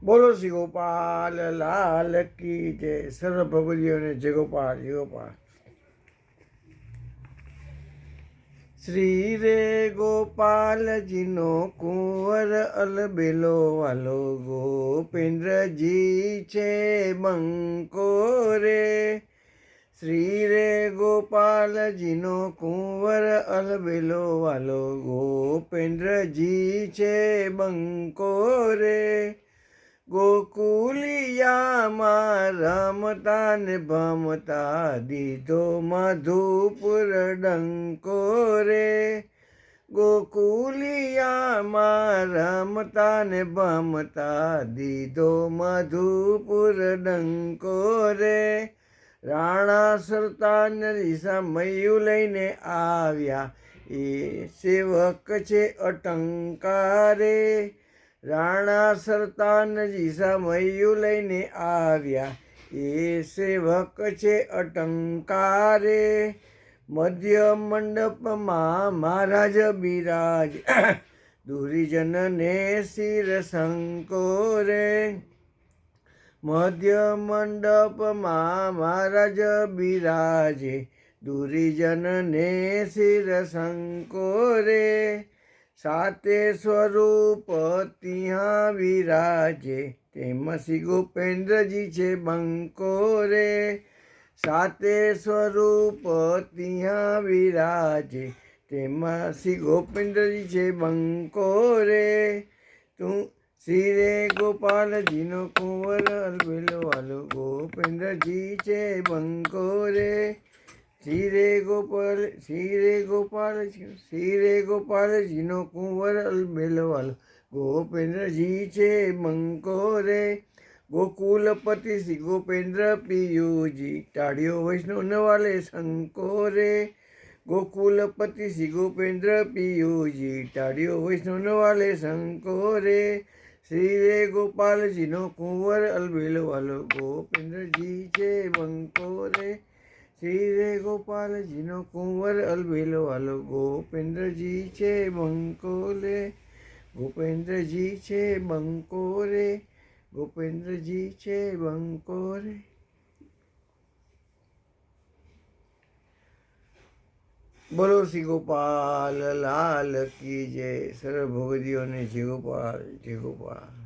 બોલો શ્રી ગોપાલ લાલ કી જય. સર્વ ભગવદીઓને જય ગોપાલ જય ગોપાલ. શ્રી રે ગોપાલજીનો કુંવર અલબેલો વાલો ગોપેન્દ્રજી છે બંકો રે. શ્રી રે ગોપાલજીનો કુંવર અલબેલો વાલો ગોપેન્દ્રજી છે બંકો રે. ગોકુલિયામાં રમતા ને ભમતા દીધો મધુપુર ડંકો રે. ગોકુલિયામાં રમતા ને ભમતા દીધો મધુપુર ડંકો રે. રાણા સરતાન સમયું લઈને આવ્યા એ સેવક છે અટંકારે. રાણા સરતાનજી સમયું લઈને આવ્યા એ સેવક છે અટંકારે. મધ્ય મંડપમાં મહારાજ બિરાજ દુર્જનને શિર શંકોરે. મધ્ય મંડપમાં મહારાજ બિરાજે દુર્જનને શિર શંકોરે. સાતે સ્વરૂપ ત્યાં વિરાજે તેમાં શ્રી ગોપેન્દ્રજી છે બંકો રે. સાતે સ્વરૂપ ત્યાં વિરાજે તેમાં શ્રી ગોપેન્દ્રજી છે બંકો રે. તું શ્રી રે ગોપાલજીનો કુંવર અલબેલો વાલો ગોપેન્દ્રજી છે બંકો રે. શ્રી રે ગોપાલજીનો કુંવર અલબેલો વાલો ગોપેન્દ્રજી છે બંકો રે. ગોકુલપતિ શ્રી ગોપેન્દ્ર પિયુજી ટાળ્યો વૈષ્ણવ નવાલે શંકો રે. ગોકુલપતિ શ્રી ગોપેન્દ્ર પિયુજી ટાળ્યો વૈષ્ણવ નવાલે શંકો રે. શ્રી રે ગોપાલજીનો કુંવર અલબેલો વાલો ગોપેન્દ્રજી છે બંકો રે. શ્રી રે ગોપાલજીનો કુંવર અલબેલો વાલો ગોપેન્દ્રજી છે બંકો રે. ગોપેન્દ્રજી છે બંકો રે. ગોપેન્દ્રજી છે બંકો રે. બોલો શ્રી ગોપાલ લાલ કી જય. સર્વ ભગવદીઓને જય ગોપાલ જય ગોપાલ.